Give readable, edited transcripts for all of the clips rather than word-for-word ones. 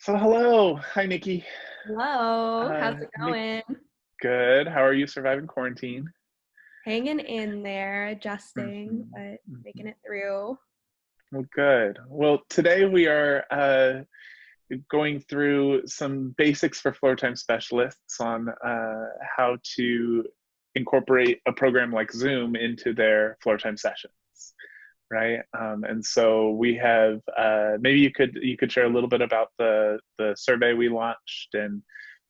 So hello, hi Nikki. Hello, how's it Nick, going? good. How are you surviving quarantine? Hanging in there, adjusting, hmm but making hmm it through. Well, good. Well, today we are going through some basics for floor time specialists on how to incorporate a program like Zoom into their floor time sessions, right? And so we have maybe you could share a little bit about the survey we launched and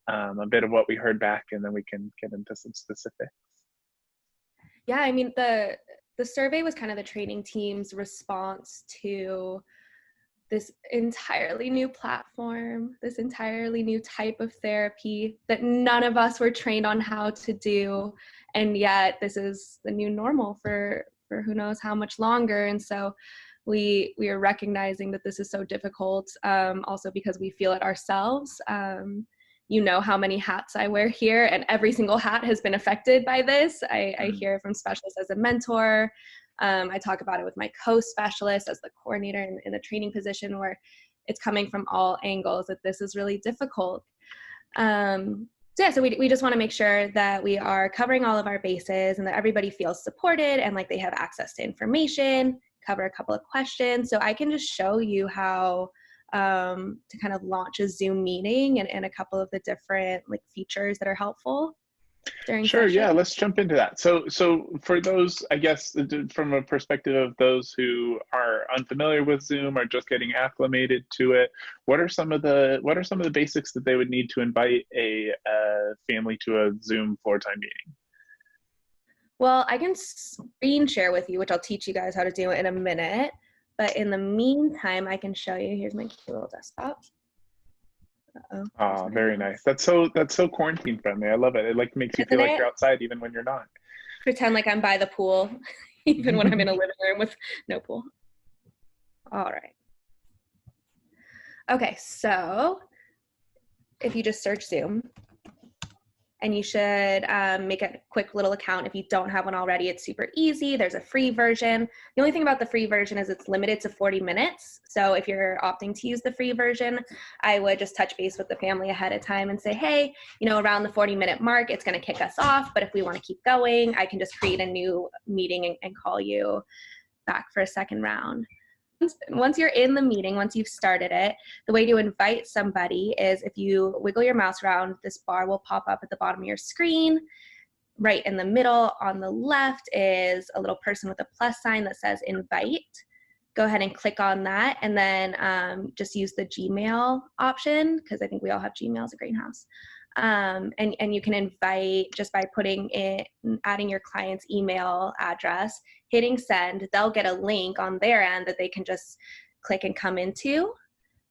a bit of what we heard back, and then we can get into some specifics. Yeah, I mean the survey was kind of the training team's response to this entirely new platform, this entirely new type of therapy that none of us were trained on how to do, and yet this is the new normal for who knows how much longer. And so we are recognizing that this is so difficult, also because we feel it ourselves. You know how many hats I wear here, and every single hat has been affected by this. I Mm. hear from specialists as a mentor. I talk about it with my co-specialist as the coordinator in the training position, where it's coming from all angles that this is really difficult. So we just want to make sure that we are covering all of our bases and that everybody feels supported and like they have access to information, cover a couple of questions. So I can just show you how to kind of launch a Zoom meeting and a couple of the different like features that are helpful during Sure, session. yeah, let's jump into that. So for those, I guess, from a perspective of those who are unfamiliar with Zoom or just getting acclimated to it, what are some of the basics that they would need to invite a family to a Zoom floor time meeting? Well, I can screen share with you, which I'll teach you guys how to do in a minute. But in the meantime, I can show you. Here's my cute little desktop. Uh-oh, where's Ah, my very nice. mouse? That's so quarantine friendly. I love it. It like makes you feel Isn't like it? you're outside even when you're not. Pretend like I'm by the pool, even when I'm in a living room with no pool. All right. Okay, so if you just search Zoom, and you should make a quick little account if you don't have one already. It's super easy. There's a free version. The only thing about the free version is it's limited to 40 minutes. So if you're opting to use the free version, I would just touch base with the family ahead of time and say, hey, around the 40-minute mark, it's going to kick us off. But if we want to keep going, I can just create a new meeting and call you back for a second round. Once you're in the meeting, once you've started it, the way to invite somebody is if you wiggle your mouse around, this bar will pop up at the bottom of your screen. Right in the middle on the left is a little person with a plus sign that says invite. Go ahead and click on that, and then just use the Gmail option, because I think we all have Gmails at Greenhouse. And you can invite just by adding your client's email address, hitting send. They'll get a link on their end that they can just click and come into.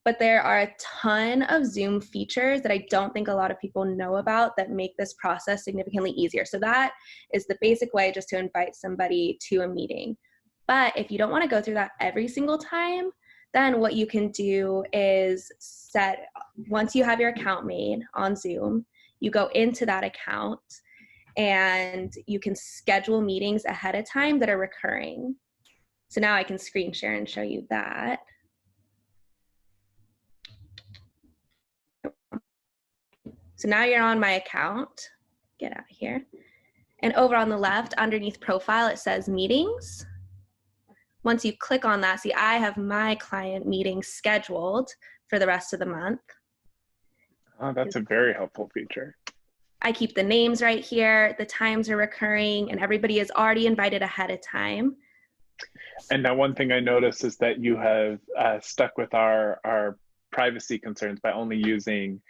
But there are a ton of Zoom features that I don't think a lot of people know about that make this process significantly easier. So that is the basic way just to invite somebody to a meeting. But if you don't want to go through that every single time, then what you can do is once you have your account made on Zoom, you go into that account and you can schedule meetings ahead of time that are recurring. So now I can screen share and show you that. So now you're on my account. Get out of here. And over on the left, underneath profile, it says meetings. Once you click on that, see, I have my client meeting scheduled for the rest of the month. Oh, that's a very helpful feature. I keep the names right here, the times are recurring, and everybody is already invited ahead of time. And now one thing I noticed is that you have stuck with our privacy concerns by only using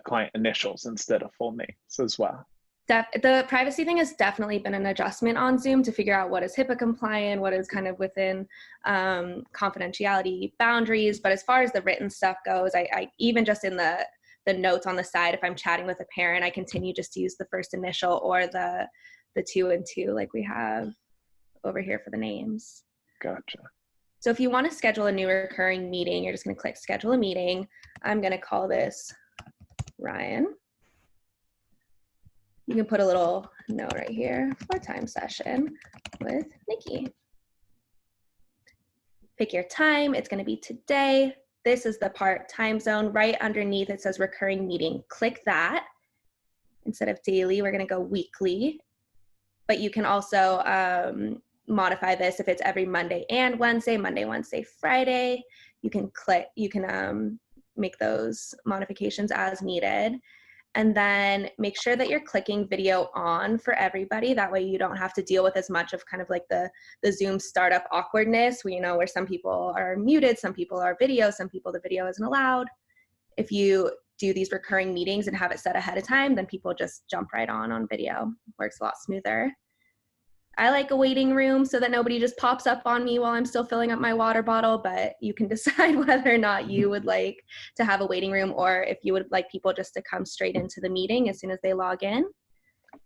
client initials instead of full names as well. The privacy thing has definitely been an adjustment on Zoom to figure out what is HIPAA compliant, what is kind of within confidentiality boundaries. But as far as the written stuff goes, I even just in the notes on the side, if I'm chatting with a parent, I continue just to use the first initial or the 2 and 2 like we have over here for the names. Gotcha. So if you want to schedule a new recurring meeting, you're just going to click schedule a meeting. I'm going to call this Ryan. You can put a little note right here, Floortime session with Nikki. Pick your time, it's gonna be today. this is the part, time zone, right underneath it says recurring meeting. Click that. Instead of daily, we're going to go weekly. But you can also modify this if it's every Monday and Wednesday, Monday, Wednesday, Friday. You can make those modifications as needed. And then make sure that you're clicking video on for everybody. That way you don't have to deal with as much of kind of like the Zoom startup awkwardness where, where some people are muted, some people are video, some people the video isn't allowed. If you do these recurring meetings and have it set ahead of time, then people just jump right on video. Works a lot smoother. I like a waiting room so that nobody just pops up on me while I'm still filling up my water bottle, but you can decide whether or not you would like to have a waiting room or if you would like people just to come straight into the meeting as soon as they log in.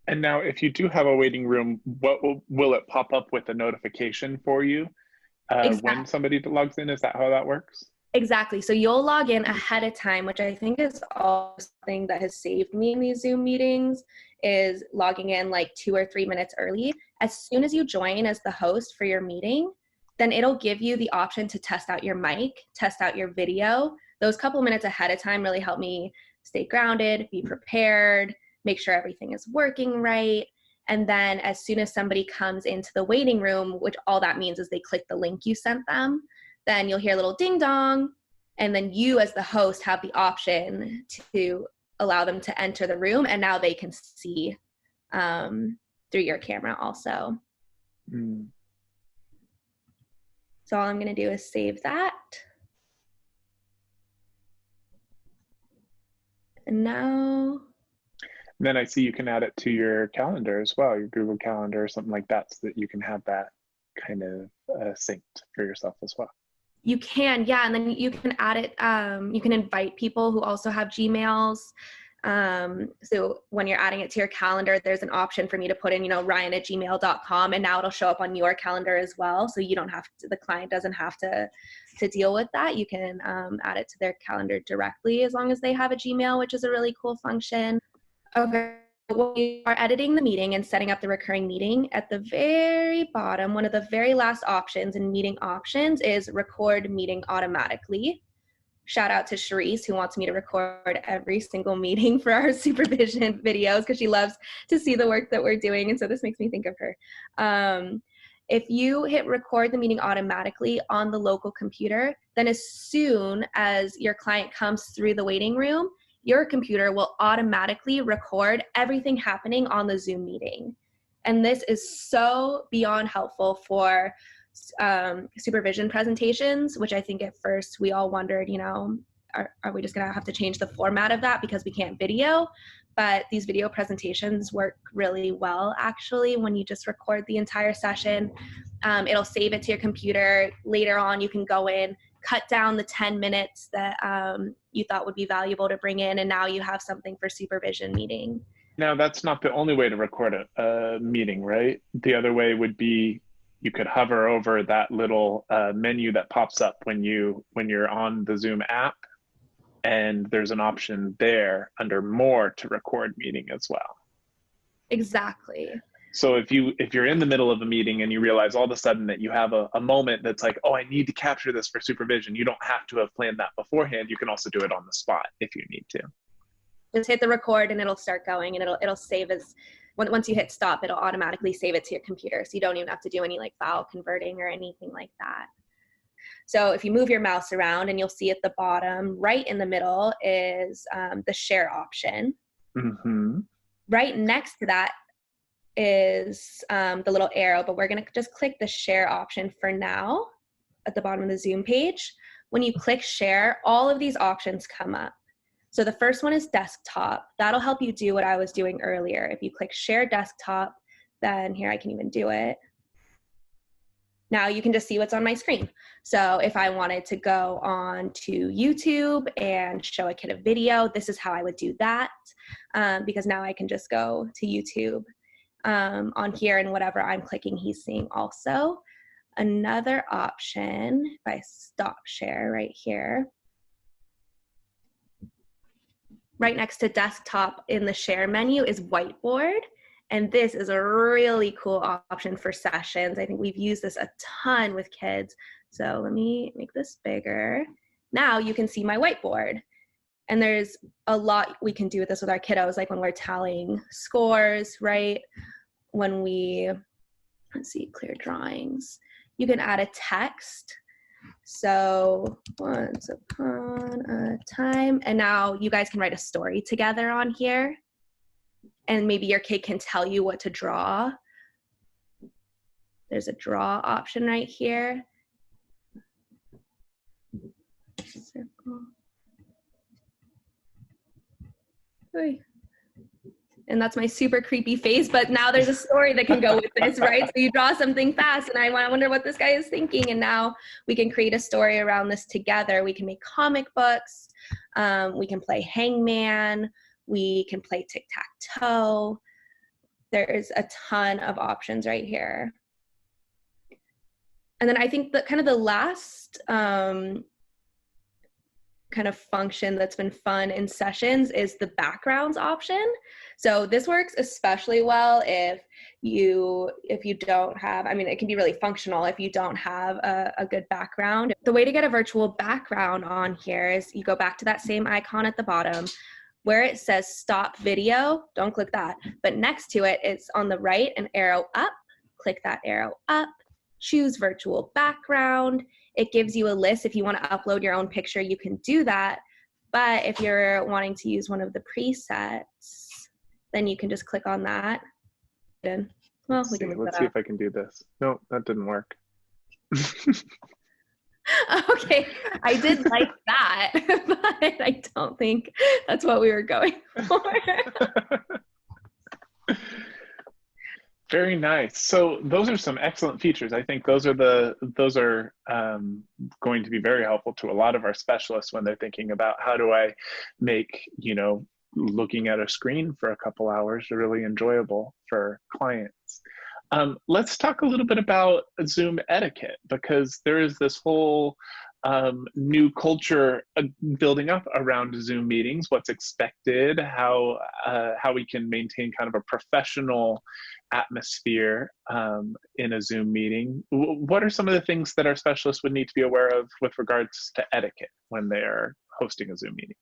And now if you do have a waiting room, what will it pop up with a notification for you when somebody logs in? Is that how that works? Exactly. So you'll log in ahead of time, which I think is also something that has saved me in these Zoom meetings, is logging in like 2 or 3 minutes early. As soon as you join as the host for your meeting, then it'll give you the option to test out your mic, test out your video. Those couple minutes ahead of time really help me stay grounded, be prepared, make sure everything is working right. And then as soon as somebody comes into the waiting room, which all that means is they click the link you sent them, then you'll hear a little ding dong, and then you as the host have the option to allow them to enter the room, and now they can see through your camera also. So all I'm going to do is save that. And now. Then I see you can add it to your calendar as well, your Google Calendar or something like that, so that you can have that kind of synced for yourself as well. You can, yeah, and then you can add it, you can invite people who also have Gmails. So when you're adding it to your calendar, there's an option for me to put in, ryan@gmail.com, and now it'll show up on your calendar as well. So you don't have to, the client doesn't have to deal with that. You can add it to their calendar directly as long as they have a Gmail, which is a really cool function. Okay. When you are editing the meeting and setting up the recurring meeting, at the very bottom, one of the very last options in meeting options is record meeting automatically. Shout out to Charisse, who wants me to record every single meeting for our supervision videos because she loves to see the work that we're doing. And so this makes me think of her. If you hit record the meeting automatically on the local computer, then as soon as your client comes through the waiting room, your computer will automatically record everything happening on the Zoom meeting. And this is so beyond helpful for supervision presentations, which I think at first we all wondered, are we just gonna have to change the format of that because we can't video? But these video presentations work really well, actually, when you just record the entire session. It'll save it to your computer. Later on, you can go in, cut down the 10 minutes that you thought would be valuable to bring in, and now you have something for supervision meeting. Now, that's not the only way to record a meeting, right? The other way would be you could hover over that little menu that pops up when you're on the Zoom app, and there's an option there under More to record meeting as well. Exactly. So if you're in the middle of a meeting and you realize all of a sudden that you have a moment that's like, oh, I need to capture this for supervision, you don't have to have planned that beforehand. You can also do it on the spot if you need to. Just hit the record and it'll start going, and it'll save as, once you hit stop, it'll automatically save it to your computer. So you don't even have to do any like file converting or anything like that. So if you move your mouse around, and you'll see at the bottom, right in the middle is the share option. Mm-hmm. Right next to that is the little arrow, but we're going to just click the share option for now at the bottom of the Zoom page. When you click share, all of these options come up. So the first one is desktop. That'll help you do what I was doing earlier. If you click share desktop, then here I can even do it. Now you can just see what's on my screen. So if I wanted to go on to YouTube and show a kid a video, this is how I would do that, because now I can just go to YouTube on here, and whatever I'm clicking, he's seeing also. Another option, if I stop share right here, right next to desktop in the share menu is Whiteboard. And this is a really cool option for sessions. I think we've used this a ton with kids. So let me make this bigger. Now you can see my whiteboard. And there's a lot we can do with this with our kiddos, like when we're tallying scores, right? When we, let's see, clear drawings. You can add a text. So once upon a time, and now you guys can write a story together on here. And maybe your kid can tell you what to draw. There's a draw option right here. Circle. Oy. And that's my super creepy face, but now there's a story that can go with this, right? So you draw something fast and I wonder what this guy is thinking, and now we can create a story around this together. We can make comic books, we can play hangman, we can play tic-tac-toe. There's a ton of options right here. And then I think that kind of the last kind of function that's been fun in sessions is the backgrounds option. So this works especially well if you don't have, I mean, it can be really functional if you don't have a good background. The way to get a virtual background on here is you go back to that same icon at the bottom where it says stop video. Don't click that, but next to it, it's on the right, an arrow up. Click that arrow up, choose virtual background. It gives you a list. If you want to upload your own picture, you can do that. But if you're wanting to use one of the presets, then you can just click on that. Well, let's see if I can do this. No, that didn't work. Okay, I did like that, but I don't think that's what we were going for. Very nice. So those are some excellent features. I think those are going to be very helpful to a lot of our specialists when they're thinking about how do I make, looking at a screen for a couple hours really enjoyable for clients. Let's talk a little bit about Zoom etiquette, because there is this whole new culture building up around Zoom meetings, what's expected, how we can maintain kind of a professional atmosphere in a Zoom meeting. What are some of the things that our specialists would need to be aware of with regards to etiquette when they are hosting a Zoom meeting?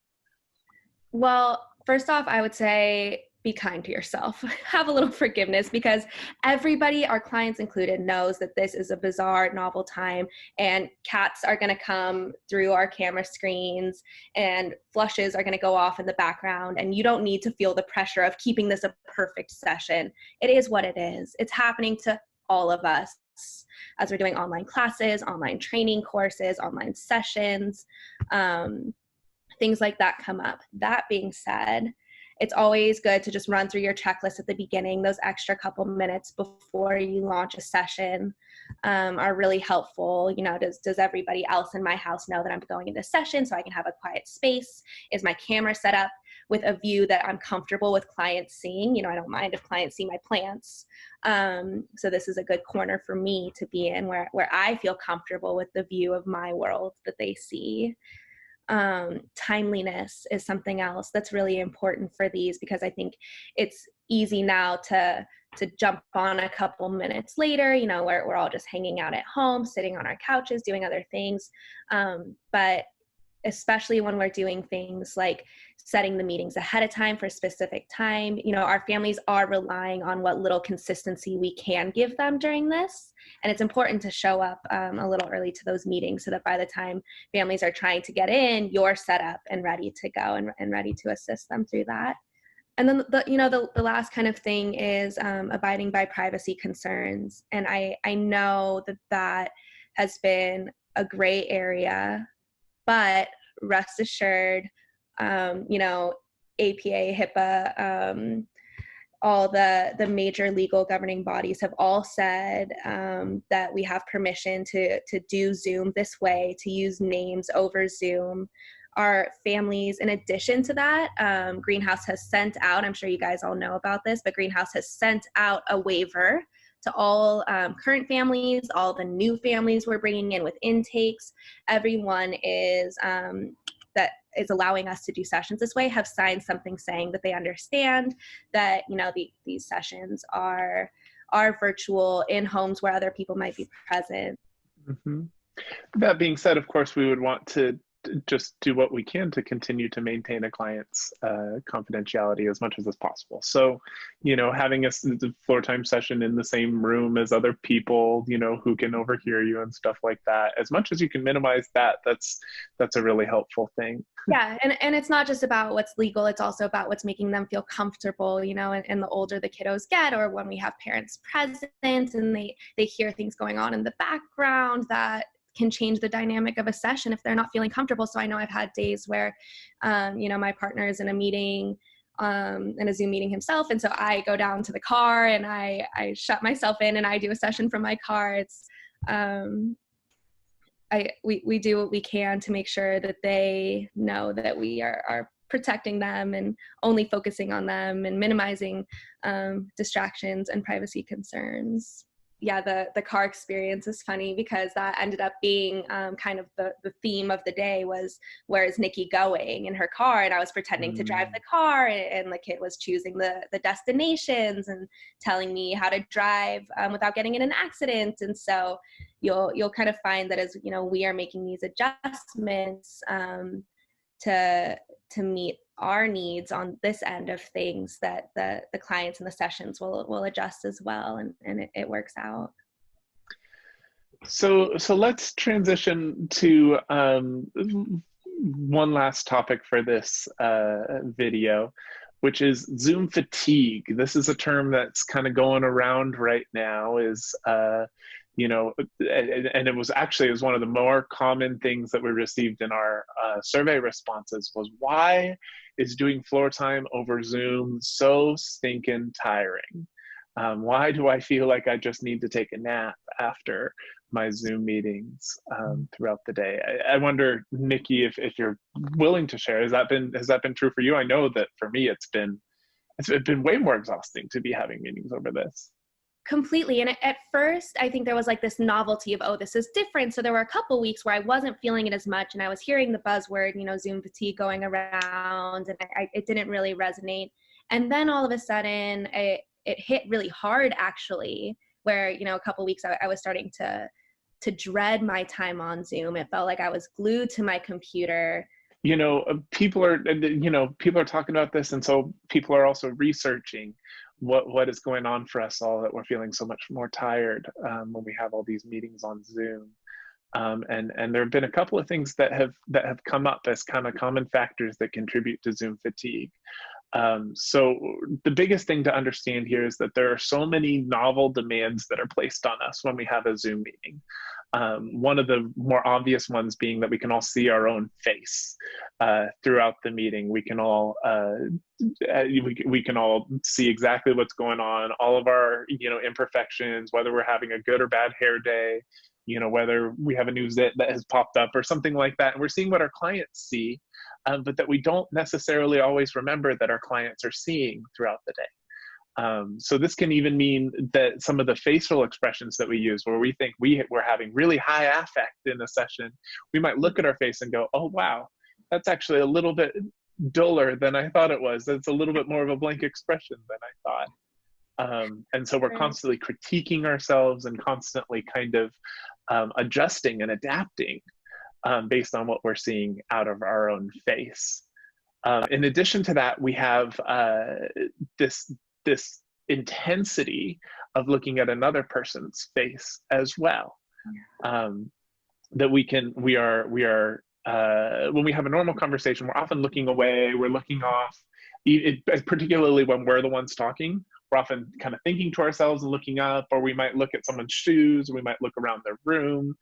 Well, first off, I would say be kind to yourself. Have a little forgiveness, because everybody, our clients included, knows that this is a bizarre, novel time, and cats are going to come through our camera screens and flushes are going to go off in the background, and you don't need to feel the pressure of keeping this a perfect session. It is what it is. It's happening to all of us as we're doing online classes, online training courses, online sessions, things like that come up. That being said, it's always good to just run through your checklist at the beginning. Those extra couple minutes before you launch a session are really helpful. Does everybody else in my house know that I'm going into session so I can have a quiet space? Is my camera set up with a view that I'm comfortable with clients seeing? I don't mind if clients see my plants. So this is a good corner for me to be in where I feel comfortable with the view of my world that they see. Timeliness is something else that's really important for these, because I think it's easy now to jump on a couple minutes later, we're all just hanging out at home, sitting on our couches, doing other things. But especially when we're doing things like setting the meetings ahead of time for a specific time, our families are relying on what little consistency we can give them during this. And it's important to show up a little early to those meetings so that by the time families are trying to get in, you're set up and ready to go and ready to assist them through that. And then the last kind of thing is abiding by privacy concerns. And I know that has been a gray area, but rest assured, APA, HIPAA, all the major legal governing bodies have all said that we have permission to do Zoom this way, to use names over Zoom. Our families, in addition to that, Greenhouse has sent out, I'm sure you guys all know about this, but Greenhouse has sent out a waiver to all current families, all the new families we're bringing in with intakes. Everyone that is allowing us to do sessions this way have signed something saying that they understand that these sessions are virtual in homes where other people might be present. Mm-hmm. That being said, of course, we would want to just do what we can to continue to maintain a client's confidentiality as much as possible. So, having the floor time session in the same room as other people, who can overhear you and stuff like that, as much as you can minimize that, that's a really helpful thing. Yeah, and it's not just about what's legal, it's also about what's making them feel comfortable, and the older the kiddos get, or when we have parents present and they hear things going on in the background that can change the dynamic of a session if they're not feeling comfortable. So I know I've had days where, my partner is in a meeting, in a Zoom meeting himself, and so I go down to the car and I shut myself in and I do a session from my car. It's we do what we can to make sure that they know that we are protecting them and only focusing on them and minimizing distractions and privacy concerns. Yeah, the car experience is funny because that ended up being kind of the theme of the day was, where is Nikki going in her car? And I was pretending to drive the car, and the kid was choosing the destinations and telling me how to drive without getting in an accident. And so you'll kind of find that as we are making these adjustments to meet our needs on this end of things, that the clients and the sessions will adjust as well, and it works out. So let's transition to one last topic for this video, which is Zoom fatigue. This is a term that's kind of going around right now, and it was one of the more common things that we received in our survey responses was, why is doing floor time over Zoom so stinking tiring? Why do I feel like I just need to take a nap after my Zoom meetings throughout the day? I wonder, Nikki, if you're willing to share, has that been true for you? I know that for me, it's been way more exhausting to be having meetings over this. Completely. And at first, I think there was like this novelty of, oh, this is different. So there were a couple weeks where I wasn't feeling it as much, and I was hearing the buzzword, Zoom fatigue going around, and it didn't really resonate. And then all of a sudden, it hit really hard, actually, where, a couple weeks I was starting to dread my time on Zoom. It felt like I was glued to my computer. People are talking about this, and so people are also researching what is going on for us all, that we're feeling so much more tired when we have all these meetings on Zoom. And there have been a couple of things that have come up as kind of common factors that contribute to Zoom fatigue. So the biggest thing to understand here is that there are so many novel demands that are placed on us when we have a Zoom meeting. One of the more obvious ones being that we can all see our own face throughout the meeting. We can all we can all see exactly what's going on, all of our imperfections, whether we're having a good or bad hair day, whether we have a new zit that has popped up or something like that, and we're seeing what our clients see, but that we don't necessarily always remember that our clients are seeing throughout the day. So this can even mean that some of the facial expressions that we use, where we think we're having really high affect in a session, we might look at our face and go, oh, wow, that's actually a little bit duller than I thought it was. That's a little bit more of a blank expression than I thought. And so we're constantly critiquing ourselves and constantly kind of adjusting and adapting based on what we're seeing out of our own face. In addition to that, we have this intensity of looking at another person's face as well. That we are when we have a normal conversation, we're often looking away, we're looking off, particularly when we're the ones talking. We're often kind of thinking to ourselves and looking up, or we might look at someone's shoes, or we might look around their room.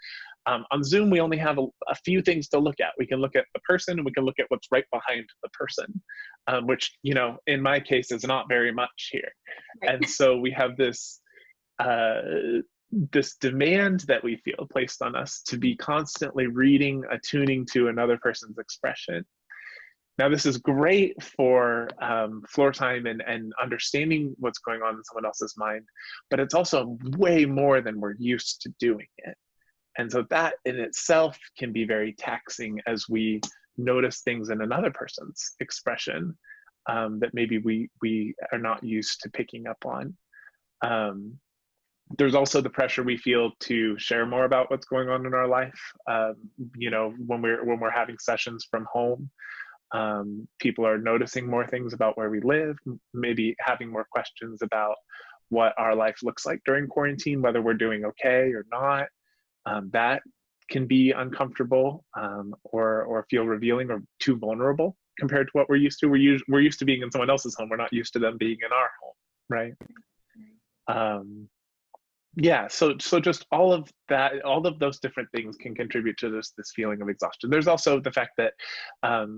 On Zoom, we only have a few things to look at. We can look at the person, and we can look at what's right behind the person, which, in my case, is not very much here. Right. And so we have this demand that we feel placed on us to be constantly reading, attuning to another person's expression. Now, this is great for floor time and understanding what's going on in someone else's mind, but it's also way more than we're used to doing it. And so that in itself can be very taxing as we notice things in another person's expression that maybe we are not used to picking up on. There's also the pressure we feel to share more about what's going on in our life. You know, when we're having sessions from home, people are noticing more things about where we live, maybe having more questions about what our life looks like during quarantine, whether we're doing okay or not. That can be uncomfortable, or feel revealing or too vulnerable compared to what we're used to. We're used to being in someone else's home. We're not used to them being in our home, right? Yeah, so just all of that, all of those different things can contribute to this feeling of exhaustion. There's also the fact that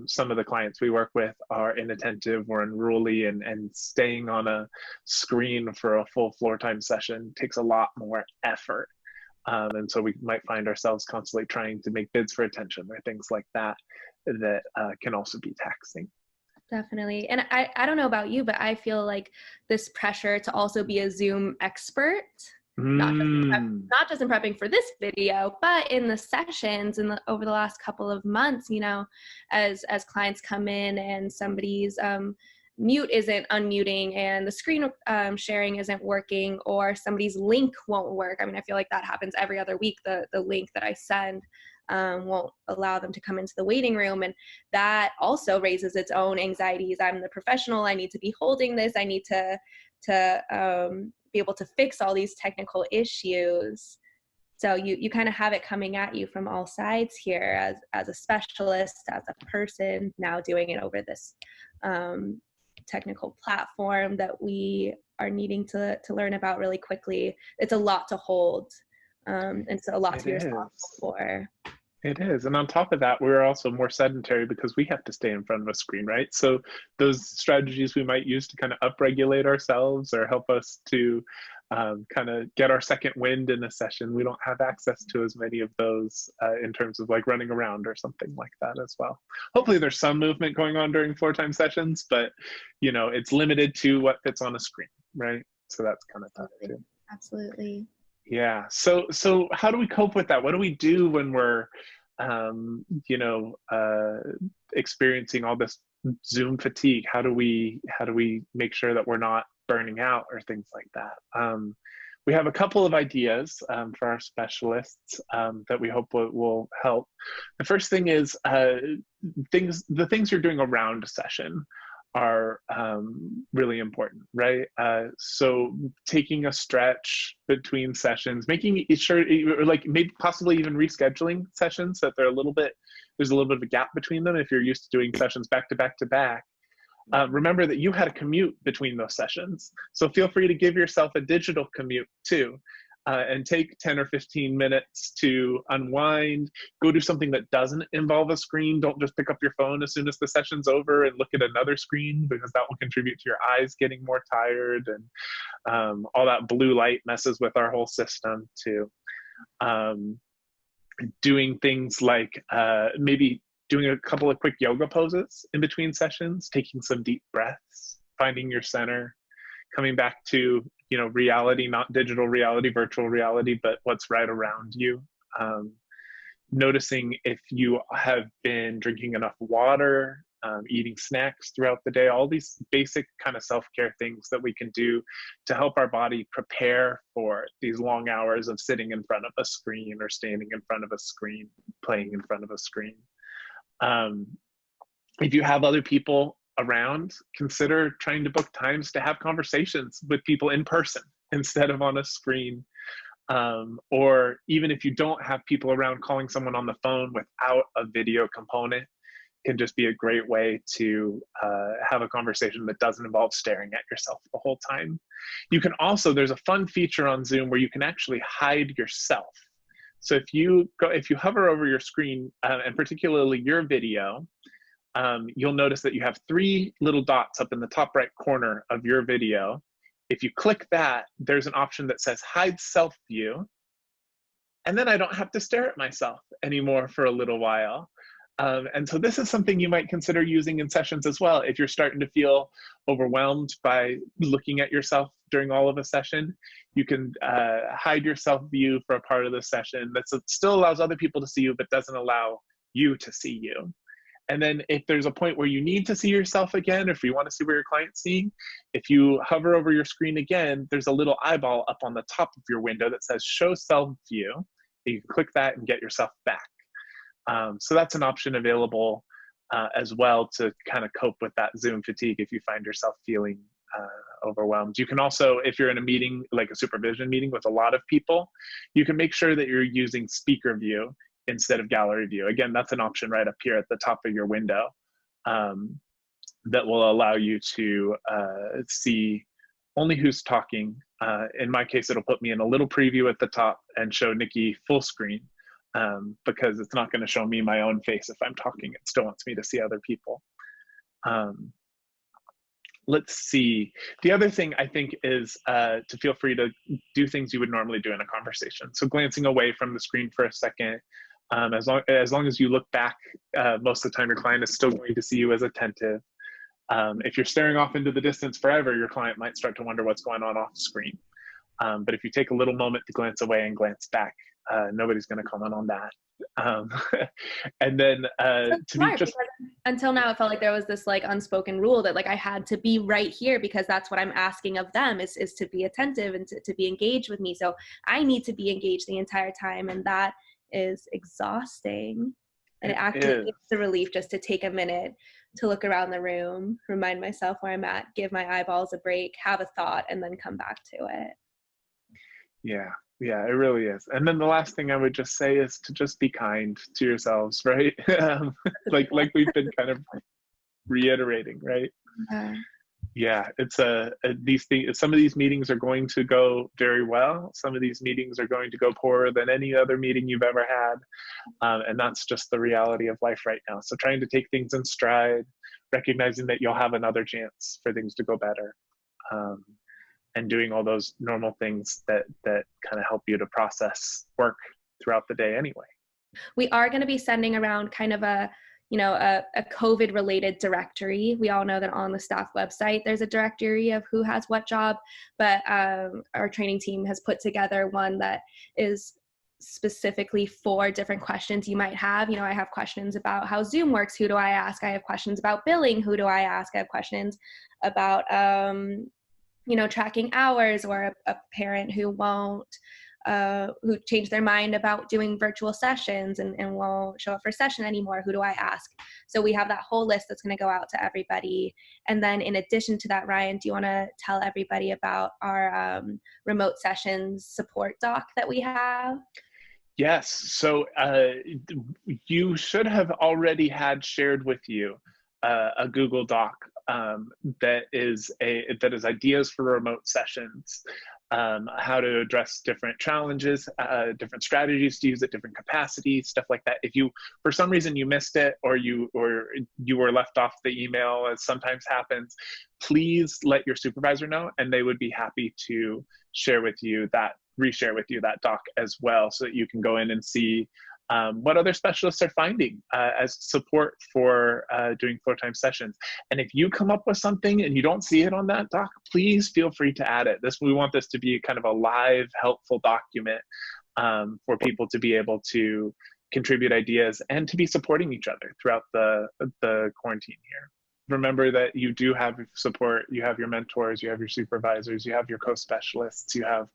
some of the clients we work with are inattentive or unruly, and staying on a screen for a full floor time session takes a lot more effort. And so we might find ourselves constantly trying to make bids for attention or things like that that can also be taxing. Definitely. And I don't know about you, but I feel like this pressure to also be a Zoom expert, not just in prepping for this video, but in the sessions over the last couple of months, you know, as clients come in and somebody's mute isn't unmuting and the screen sharing isn't working, or somebody's link won't work. I mean, I feel like that happens every other week. The link that I send won't allow them to come into the waiting room, and that also raises its own anxieties. I'm the professional. I need to be holding this. I need to be able to fix all these technical issues. So you kind of have it coming at you from all sides here as a specialist, as a person now doing it over this technical platform that we are needing to learn about really quickly. It's a lot to hold, and so a lot to be responsible for. It is. And on top of that, we're also more sedentary because we have to stay in front of a screen, right? So those strategies we might use to kind of upregulate ourselves or help us to kind of get our second wind in a session, we don't have access to as many of those in terms of like running around or something like that as well. Hopefully there's some movement going on during floor time sessions, but you know, it's limited to what fits on a screen, right? So that's kind of tough too. Absolutely. Yeah. So how do we cope with that? What do we do when we're, you know, experiencing all this Zoom fatigue? How do we make sure that we're not burning out or things like that? We have a couple of ideas for our specialists that we hope will help. The first thing is the things you're doing around a session are really important, right? So taking a stretch between sessions, making sure, or like maybe possibly even rescheduling sessions so that there's a little bit of a gap between them. If you're used to doing sessions back to back to back, remember that you had a commute between those sessions. So feel free to give yourself a digital commute too. And take 10 or 15 minutes to unwind, go do something that doesn't involve a screen. Don't just pick up your phone as soon as the session's over and look at another screen, because that will contribute to your eyes getting more tired, and all that blue light messes with our whole system too. Doing things like maybe doing a couple of quick yoga poses in between sessions, taking some deep breaths, finding your center, coming back to, you know, reality, not digital reality, virtual reality, but what's right around you. Noticing if you have been drinking enough water, eating snacks throughout the day, all these basic kind of self-care things that we can do to help our body prepare for these long hours of sitting in front of a screen or standing in front of a screen, playing in front of a screen. If you have other people around, consider trying to book times to have conversations with people in person instead of on a screen. Or even if you don't have people around, calling someone on the phone without a video component can just be a great way to have a conversation that doesn't involve staring at yourself the whole time. You can also, there's a fun feature on Zoom where you can actually hide yourself. So if you hover over your screen, and particularly your video, you'll notice that you have 3 little dots up in the top right corner of your video. If you click that, there's an option that says hide self view. And then I don't have to stare at myself anymore for a little while. And so this is something you might consider using in sessions as well. If you're starting to feel overwhelmed by looking at yourself during all of a session, you can hide your self view for a part of the session that still allows other people to see you, but doesn't allow you to see you. And then if there's a point where you need to see yourself again, if you want to see where your client's seeing, if you hover over your screen again, there's a little eyeball up on the top of your window that says show self view. You can click that and get yourself back. So that's an option available as well to kind of cope with that Zoom fatigue if you find yourself feeling overwhelmed. You can also, if you're in a meeting, like a supervision meeting with a lot of people, you can make sure that you're using speaker view instead of gallery view. Again, that's an option right up here at the top of your window that will allow you to see only who's talking. In my case, it'll put me in a little preview at the top and show Nikki full screen because it's not going to show me my own face if I'm talking. It still wants me to see other people. Let's see. The other thing I think is to feel free to do things you would normally do in a conversation. So glancing away from the screen for a second, as long as you look back, most of the time your client is still going to see you as attentive. If you're staring off into the distance forever, your client might start to wonder what's going on off screen. But if you take a little moment to glance away and glance back, nobody's going to comment on that. And then to be just until now, it felt like there was this like unspoken rule that like I had to be right here because that's what I'm asking of them is to be attentive and to be engaged with me. So I need to be engaged the entire time, and that is exhausting. And it actually gives the relief just to take a minute to look around the room, remind myself where I'm at, give my eyeballs a break, have a thought, and then come back to it. Yeah, it really is. And then the last thing I would just say is to just be kind to yourselves, right? like we've been kind of reiterating, right? Yeah, it's these things. Some of these meetings are going to go very well. Some of these meetings are going to go poorer than any other meeting you've ever had, and that's just the reality of life right now. So trying to take things in stride, recognizing that you'll have another chance for things to go better. And doing all those normal things that kind of help you to process work throughout the day anyway. We are going to be sending around kind of a COVID related directory. We all know that on the staff website, there's a directory of who has what job, but our training team has put together one that is specifically for different questions you might have. I have questions about how Zoom works. Who do I ask? I have questions about billing. Who do I ask? I have questions about, tracking hours, or a parent who who changed their mind about doing virtual sessions and won't show up for session anymore. Who do I ask? So we have that whole list that's going to go out to everybody. And then in addition to that, Ryan, do you want to tell everybody about our remote sessions support doc that we have? Yes. So you should have already had shared with you a Google Doc that is ideas for remote sessions, how to address different challenges, different strategies to use at different capacities, stuff like that. If you, for some reason you missed it, or you were left off the email, as sometimes happens, please let your supervisor know, and they would be happy to reshare with you that doc as well, so that you can go in and see what other specialists are finding as support for doing Floortime sessions. And if you come up with something and you don't see it on that doc, please feel free to add it. We want this to be kind of a live, helpful document for people to be able to contribute ideas and to be supporting each other throughout the quarantine here. Remember that you do have support. You have your mentors, you have your supervisors, you have your co-specialists, you have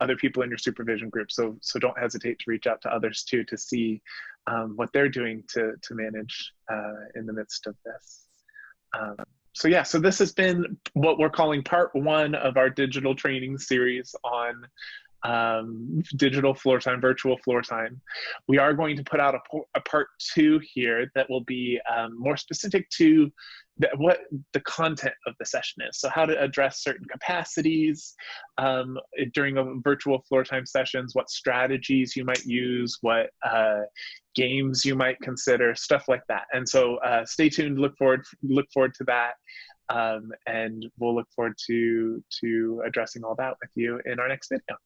other people in your supervision group. So don't hesitate to reach out to others too, to see what they're doing to manage in the midst of this. So this has been what we're calling part 1 of our digital training series on digital Floortime, virtual Floortime. We are going to put out a part 2 here that will be more specific to what the content of the session is. So how to address certain capacities during a virtual Floortime sessions, what strategies you might use, what games you might consider, stuff like that. And so stay tuned, look forward to that. And we'll look forward to addressing all that with you in our next video.